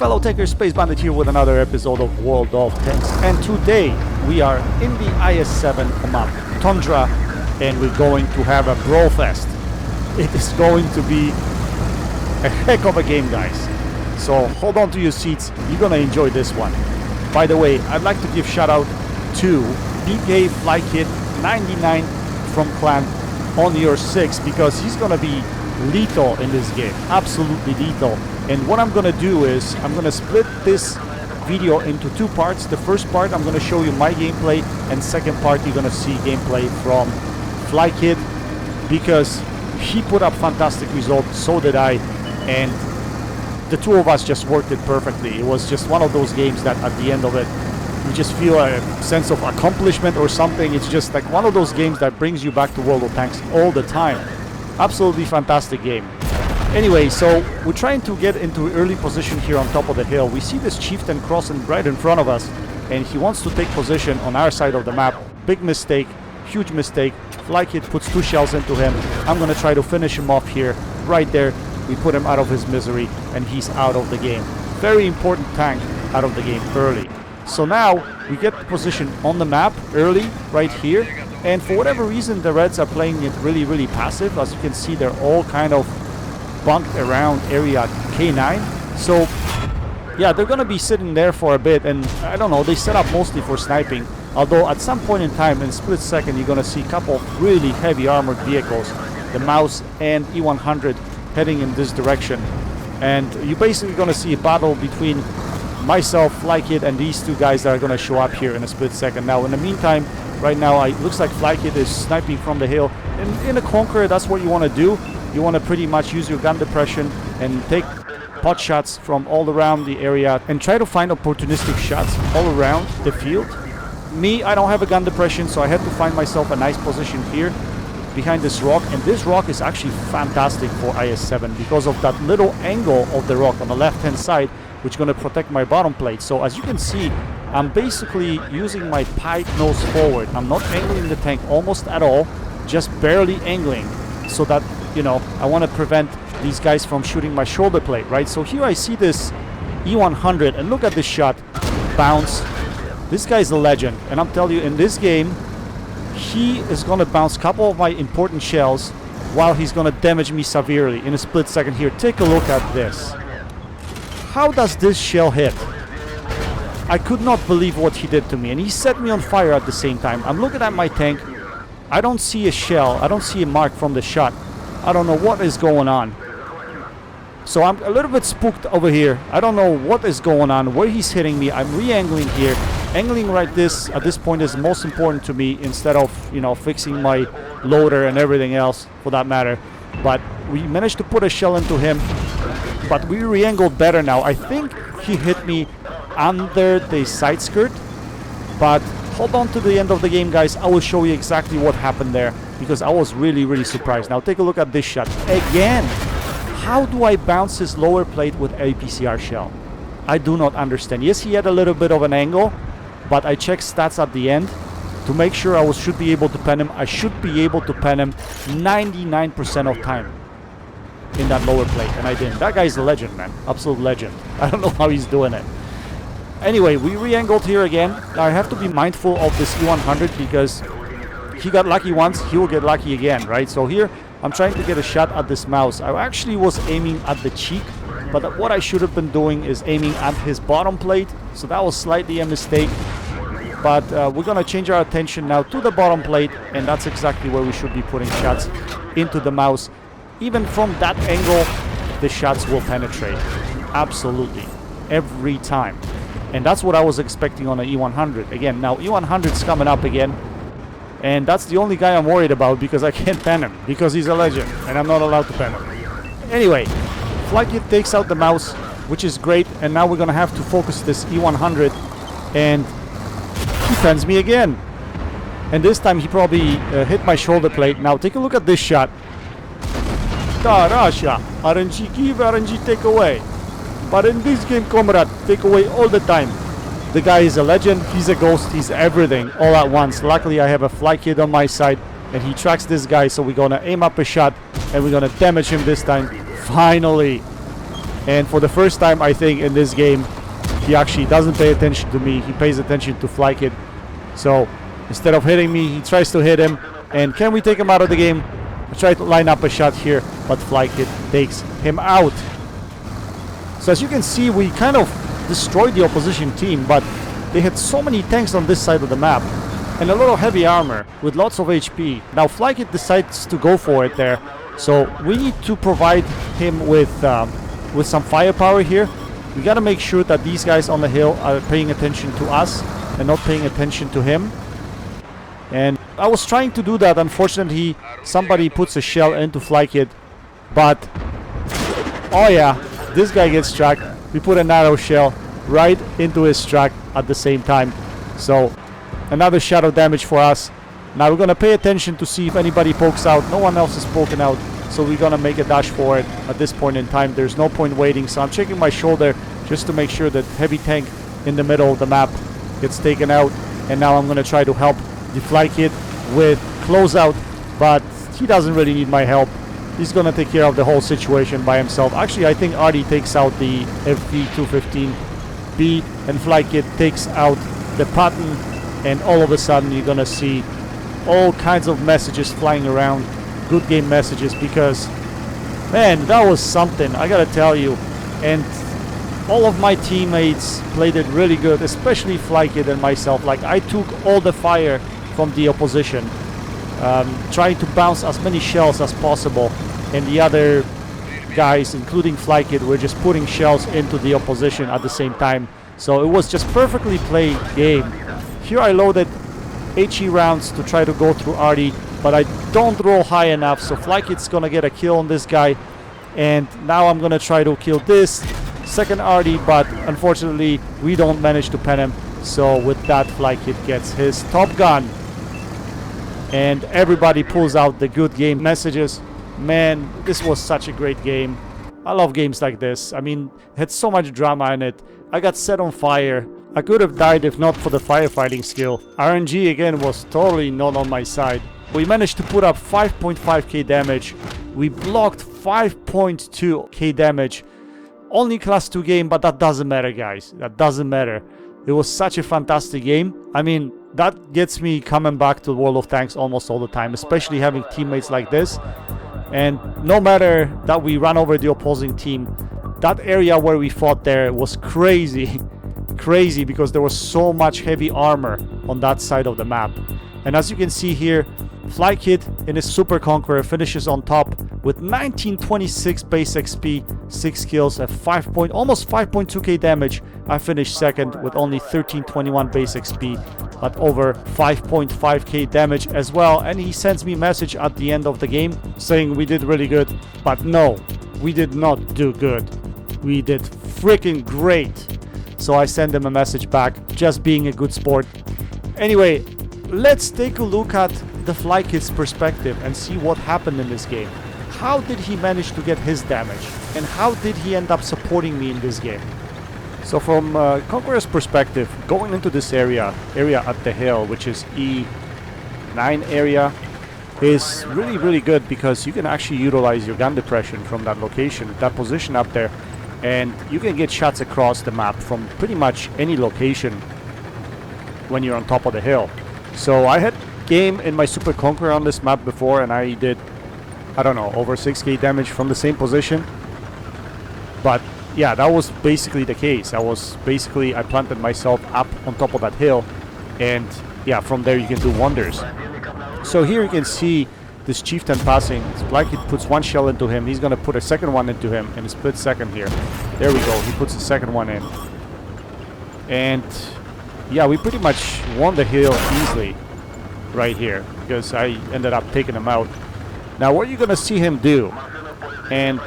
fellow Taker Space Bandit here with another episode of World of Tanks, and today we are in the IS-7 map, Tundra, and we're going to have a Brawlfest. It is going to be a heck of a game, guys, so hold on to your seats, you're gonna enjoy this one. By the way, I'd like to give shout out to BK Flykit 99 from Clan on your 6, because he's gonna be lethal in this game, absolutely lethal. And what I'm gonna do is I'm gonna split this video into two parts. The first part I'm gonna show you my gameplay, and second part you're gonna see gameplay from Flykit, because he put up fantastic results, so did I, and the two of us just worked it perfectly. It was just one of those games that at the end of it you just feel a sense of accomplishment or something. It's just like one of those games that brings you back to World of Tanks all the time. Absolutely fantastic game. Anyway, so we're trying to get into early position here on top of the hill. We see this chieftain crossing right in front of us, and he wants to take position on our side of the map. Big mistake, huge mistake. Flykit puts 2 shells into him. I'm gonna try to finish him off here. Right there, we put him out of his misery, and he's out of the game. Very important tank out of the game early. So now we get the position on the map early, right here. And for whatever reason, the Reds are playing it really passive. As you can see, they're all kind of bunked around area K9. So yeah, they're gonna be sitting there for a bit, and I don't know, they set up mostly for sniping. Although at some point in time, in split second, you're gonna see a couple of really heavy armored vehicles, the Mouse and E100, heading in this direction. And you're basically gonna see a battle between myself, Flykit, and these two guys that are gonna show up here in a split second. Now in the meantime, right now it looks like Flykit is sniping from the hill. In a Conqueror, that's what you want to do. You want to pretty much use your gun depression and take pot shots from all around the area and try to find opportunistic shots all around the field. Me, I don't have a gun depression, so I had to find myself a nice position here behind this rock. And this rock is actually fantastic for IS-7 because of that little angle of the rock on the left hand side, which is going to protect my bottom plate. So as you can see, I'm basically using my pipe nose forward. I'm not angling the tank almost at all, just barely angling, so that, you know, I want to prevent these guys from shooting my shoulder plate, right? So here I see this E100, and look at this shot. Bounce. This guy's a legend, and I'm telling you, in this game, he is going to bounce a couple of my important shells while he's going to damage me severely in a split second here. Take a look at this. How does this shell hit? I could not believe what he did to me, and he set me on fire at the same time. I'm looking at my tank. I don't see a shell. I don't see a mark from the shot. I don't know what is going on. So I'm a little bit spooked over here. I don't know what is going on, where he's hitting me. I'm re-angling here. Angling right this at this point is most important to me, instead of, you know, fixing my loader and everything else for that matter. But we managed to put a shell into him, but we re-angled better now. I think he hit me under the side skirt, but hold on to the end of the game, guys. I will show you exactly what happened there, because I was really surprised. Now take a look at this shot again. How do I bounce his lower plate with a PCR shell? I do not understand. Yes, he had a little bit of an angle, but I checked stats at the end to make sure I should be able to pen him. I should be able to pen him 99% of time in that lower plate, and I didn't. That guy's a legend, man. Absolute legend. I don't know how he's doing it. Anyway, we re-angled here again. Now I have to be mindful of this E100, because he got lucky once, he will get lucky again, right? So here I'm trying to get a shot at this Mouse. I actually was aiming at the cheek, but what I should have been doing is aiming at his bottom plate. So that was slightly a mistake. But we're gonna change our attention now to the bottom plate, and that's exactly where we should be putting shots into the Mouse. Even from that angle, the shots will penetrate. Absolutely. Every time. And that's what I was expecting on an E100. Again, now E100's coming up again. And that's the only guy I'm worried about, because I can't pen him, because he's a legend, and I'm not allowed to pen him. Anyway, Flykit takes out the Mouse, which is great. And now we're going to have to focus this E100. And he pens me again. And this time he probably hit my shoulder plate. Now take a look at this shot. Tarasha. RNG give, RNG take away. But in this game, comrade, take away all the time. The guy is a legend, he's a ghost, he's everything all at once. Luckily I have a Flykit on my side, and he tracks this guy, so we're gonna aim up a shot and we're gonna damage him this time. Finally. And for the first time, I think, in this game, he actually doesn't pay attention to me. He pays attention to Flykit. So instead of hitting me, he tries to hit him. And can we take him out of the game? I try to line up a shot here, but Flykit takes him out. So as you can see, we kind of destroyed the opposition team, but they had so many tanks on this side of the map and a lot of heavy armor with lots of HP. Now Flykit decides to go for it there, so we need to provide him with some firepower here. We gotta make sure that these guys on the hill are paying attention to us and not paying attention to him. And I was trying to do that. Unfortunately, somebody puts a shell into Flykit, but oh yeah, this guy gets struck. We put an arrow shell right into his truck at the same time. So another shadow damage for us. Now we're gonna pay attention to see if anybody pokes out. No one else is poking out, so we're gonna make a dash for it at this point in time. There's no point waiting, so I'm checking my shoulder just to make sure that heavy tank in the middle of the map gets taken out. And now I'm gonna try to help the Flykit with closeout, but he doesn't really need my help. He's gonna take care of the whole situation by himself. Actually, I think Artie takes out the FV215B and Flykit takes out the Patton, and all of a sudden you're gonna see all kinds of messages flying around, good game messages, because man, that was something, I gotta tell you. And all of my teammates played it really good, especially Flykit and myself. Like, I took all the fire from the opposition, trying to bounce as many shells as possible, and the other guys, including Flykit, were just putting shells into the opposition at the same time. So it was just perfectly played game. Here I loaded HE rounds to try to go through Artie, but I don't roll high enough, so Flykit's gonna get a kill on this guy. And now I'm gonna try to kill this second Artie, but unfortunately we don't manage to pen him. So with that, Flykit gets his top gun, and everybody pulls out the good game messages. Man, this was such a great game. I love games like this. I mean, it had so much drama in it. I got set on fire. I could have died if not for the firefighting skill. RNG again was totally not on my side. We managed to put up 5.5k damage. We blocked 5.2k damage. Only class 2 game, but that doesn't matter, guys. That doesn't matter. It was such a fantastic game. I mean, that gets me coming back to World of Tanks almost all the time, especially having teammates like this. And no matter that we ran over the opposing team, that area where we fought there was crazy. Crazy, because there was so much heavy armor on that side of the map. And as you can see here, Flykit in his Super Conqueror finishes on top with 1926 base XP, 6 kills at almost 5.2k damage. I finished second with only 1321 base XP at over 5.5k damage as well. And he sends me a message at the end of the game saying we did really good. But no, we did not do good. We did freaking great. So I send him a message back, just being a good sport. Anyway, let's take a look at the Flykit's perspective and see what happened in this game. How did he manage to get his damage? And how did he end up supporting me in this game? So from Conqueror's perspective, going into this area at the hill, which is E9 area, is really good, because you can actually utilize your gun depression from that location, that position up there, and you can get shots across the map from pretty much any location when you're on top of the hill. So I had game in my Super Conqueror on this map before, and I did, I don't know, over 6k damage from the same position. But yeah, that was basically the case. I planted myself up on top of that hill, and yeah, from there you can do wonders. So here you can see this chieftain passing. Flykit puts one shell into him. He's gonna put a second one into him in a split second here. There we go. He puts the second one in. And yeah, we pretty much won the hill easily right here, because I ended up taking him out. Now what you're gonna see him do, and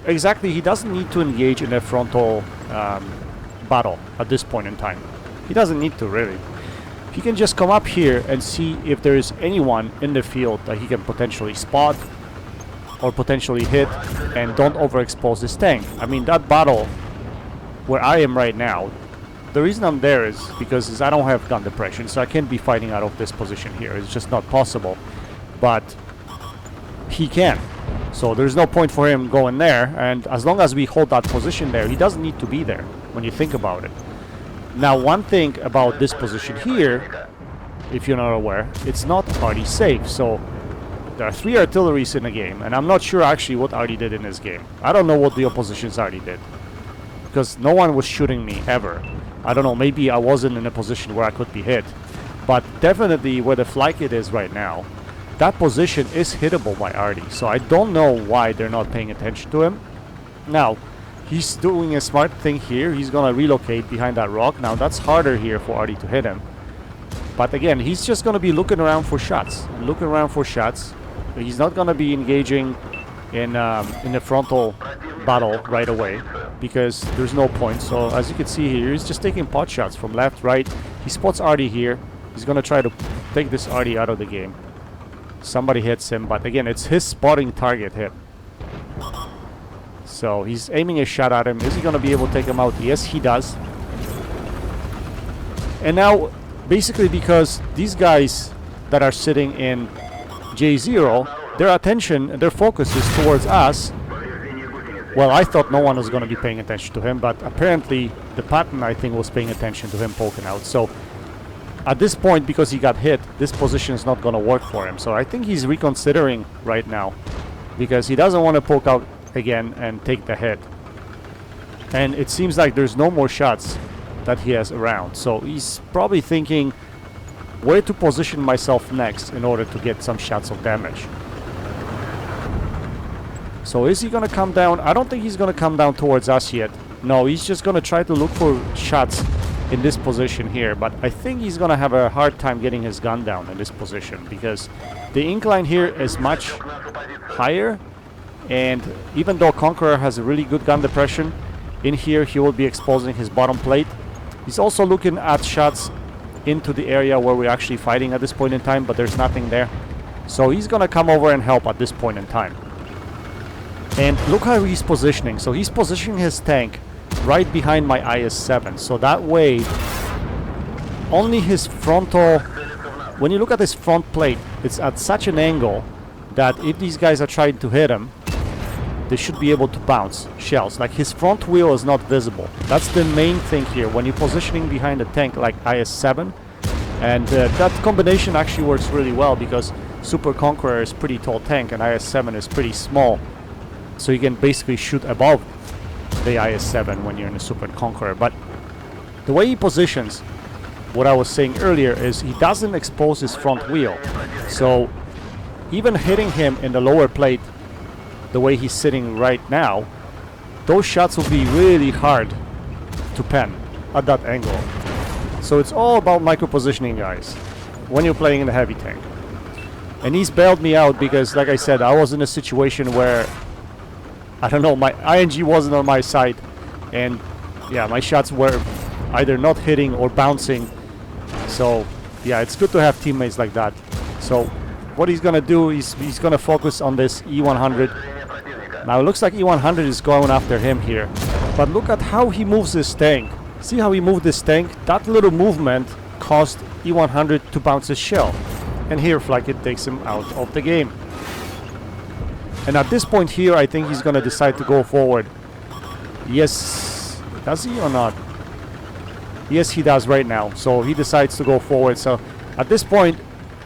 exactly, he doesn't need to engage in a frontal battle at this point in time. He doesn't need to, really. He can just come up here and see if there is anyone in the field that he can potentially spot or potentially hit, and don't overexpose this tank. I mean, that battle where I am right now, the reason I'm there is because I don't have gun depression, so I can't be fighting out of this position here. It's just not possible. But he can. So there's no point for him going there, and as long as we hold that position there, he doesn't need to be there when you think about it. Now, one thing about this position here, if you're not aware, it's not already safe. So there are 3 artilleries in the game, and I'm not sure actually what Artie did in this game. I don't know what the opposition's already did, because no one was shooting me ever. I don't know, maybe I wasn't in a position where I could be hit, but definitely where the fly kit is right now, that position is hittable by Artie. So I don't know why they're not paying attention to him. Now, he's doing a smart thing here. He's gonna relocate behind that rock. Now that's harder here for Artie to hit him. But again, he's just gonna be looking around for shots. Looking around for shots. He's not gonna be engaging in the frontal battle right away, because there's no point. So as you can see here, he's just taking pot shots from left, right. He spots Artie here. He's gonna try to take this Artie out of the game. Somebody hits him, but again, it's his spotting target hit. So he's aiming a shot at him. Is he gonna be able to take him out? Yes, he does. And now, basically, because these guys that are sitting in J0, their attention and their focus is towards us. Well, I thought no one was going to be paying attention to him, but apparently the Patton, I think, was paying attention to him poking out. So at this point, because he got hit, this position is not going to work for him. So I think he's reconsidering right now, because he doesn't want to poke out again and take the hit. And it seems like there's no more shots that he has around. So he's probably thinking where to position myself next in order to get some shots of damage. So is he gonna come down? I don't think he's gonna come down towards us yet. No, he's just gonna try to look for shots in this position here. But I think he's gonna have a hard time getting his gun down in this position, because the incline here is much higher. And even though Conqueror has a really good gun depression, in here he will be exposing his bottom plate. He's also looking at shots into the area where we're actually fighting at this point in time, but there's nothing there. So he's gonna come over and help at this point in time. And look how he's positioning. So he's positioning his tank right behind my IS-7. So that way, only his frontal... When you look at his front plate, it's at such an angle that if these guys are trying to hit him, they should be able to bounce shells. Like, his front wheel is not visible. That's the main thing here. When you're positioning behind a tank like IS-7, and that combination actually works really well, because Super Conqueror is pretty tall tank and IS-7 is pretty small. So you can basically shoot above the IS-7 when you're in a Super Conqueror. But the way he positions, what I was saying earlier, is he doesn't expose his front wheel. So even hitting him in the lower plate, the way he's sitting right now, those shots will be really hard to pen at that angle. So it's all about micro positioning, guys, when you're playing in the heavy tank. And he's bailed me out because, like I said, I was in a situation where, I don't know, my RNG wasn't on my side, and yeah, my shots were either not hitting or bouncing. So yeah, it's good to have teammates like that. So what he's gonna do is he's gonna focus on this E100. Now it looks like E100 is going after him here, but look at how he moves this tank. See how he moved this tank? That little movement caused E100 to bounce his shell, and here Flykit takes him out of the game. And at this point here, I think he's gonna decide to go forward. Yes, does he or not? Yes, he does right now. So he decides to go forward. So at this point,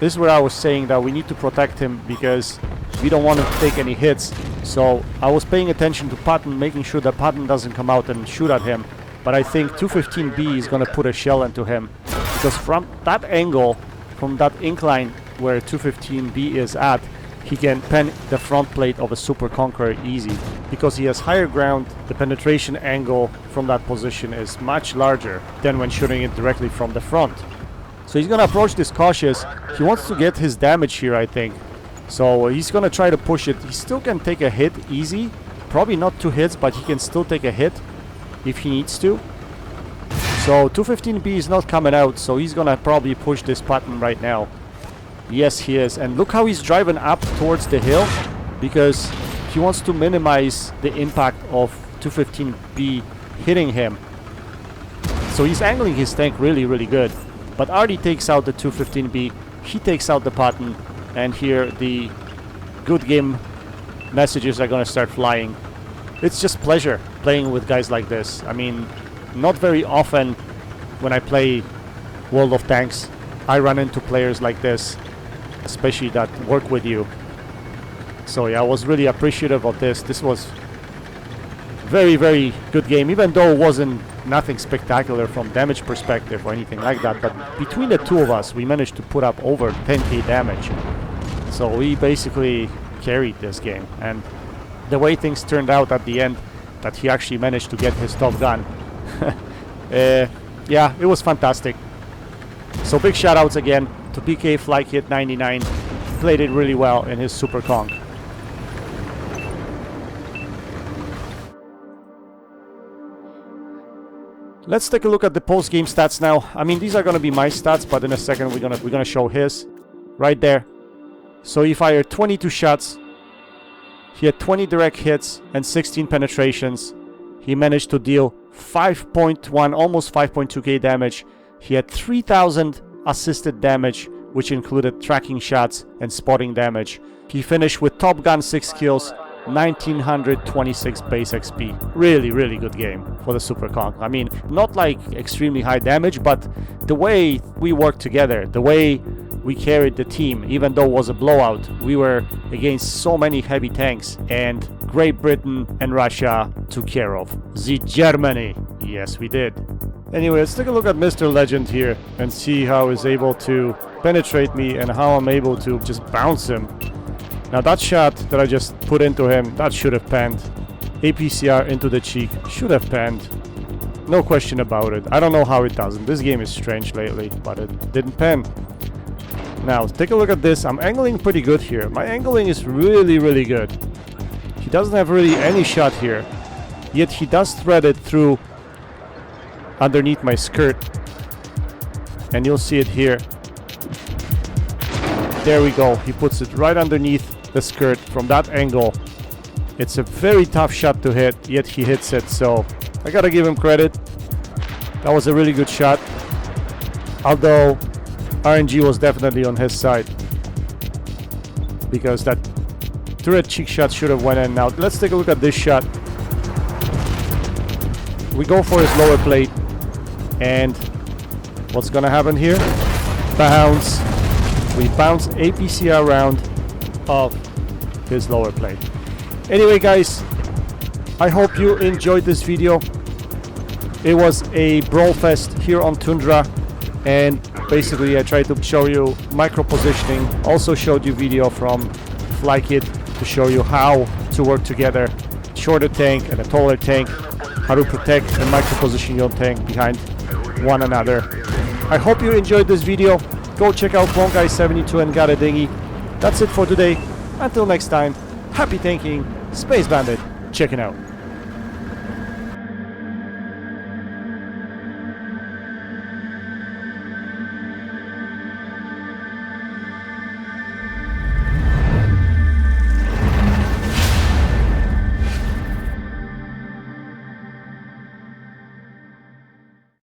this is where I was saying that we need to protect him, because we don't want him to take any hits. So I was paying attention to Patton, making sure that Patton doesn't come out and shoot at him. But I think 215B is gonna put a shell into him, because from that angle, from that incline where 215B is at, he can pen the front plate of a Super Conqueror easy. Because he has higher ground, the penetration angle from that position is much larger than when shooting it directly from the front. So he's gonna approach this cautious. He wants to get his damage here, I think. So he's gonna try to push it. He still can take a hit easy. Probably not 2 hits, but he can still take a hit if he needs to. So 215B is not coming out, so he's gonna probably push this Patton right now. Yes, he is. And look how he's driving up towards the hill, because he wants to minimize the impact of 215B hitting him. So he's angling his tank really, really good. But Artie takes out the 215B, he takes out the Patton, and here the good game messages are gonna start flying. It's just pleasure playing with guys like this. I mean, not very often when I play World of Tanks, I run into players like this, especially that work with you. So yeah, I was really appreciative of this. This was very, very good game, even though it wasn't nothing spectacular from damage perspective or anything like that. But between the two of us, we managed to put up over 10k damage. So we basically carried this game. And the way things turned out at the end, that he actually managed to get his top gun. Yeah, it was fantastic. So big shout outs again to PK Flykit 99. Played it really well in his Super Kong. Let's take a look at the post-game stats now. I mean, these are going to be my stats, but in a second we're gonna show his right there. So he fired 22 shots. He had 20 direct hits and 16 penetrations. He managed to deal 5.1, almost 5.2k damage. He had 3,000 assisted damage, which included tracking shots and spotting damage. He finished with Top Gun 6 kills, 1926 base XP. Really, really good game for the Super Kong. I mean, not like extremely high damage, but the way we worked together, the way we carried the team, even though it was a blowout, we were against so many heavy tanks, and Great Britain and Russia took care of the Germany. Yes, we did. Anyway, let's take a look at Mr. Legend here and see how he's able to penetrate me and how I'm able to just bounce him. Now that shot that I just put into him, that should have panned. APCR into the cheek, should have panned. No question about it. I don't know how it doesn't. This game is strange lately, but it didn't pan. Now, take a look at this. I'm angling pretty good here. My angling is really, really good. He doesn't have really any shot here, yet he does thread it through underneath my skirt. And you'll see it here. There we go. He puts it right underneath the skirt from that angle. It's a very tough shot to hit, yet he hits it, so I gotta give him credit. That was a really good shot, although RNG was definitely on his side, because that turret cheek shot should have went in. Now let's take a look at this shot. We go for his lower plate, and what's gonna happen here? Bounce. We bounce APCR round of his lower plate. Anyway guys, I hope you enjoyed this video. It was a Brawlfest here on Tundra, and basically I tried to show you micro positioning. Also showed you video from Flykit to show you how to work together, shorter tank and a taller tank, how to protect and micro position your tank behind one another. I hope you enjoyed this video. Go check out Guy72 and Got a Dinghy. That's it for today. Until next time, happy tanking, Space Bandit, checking out.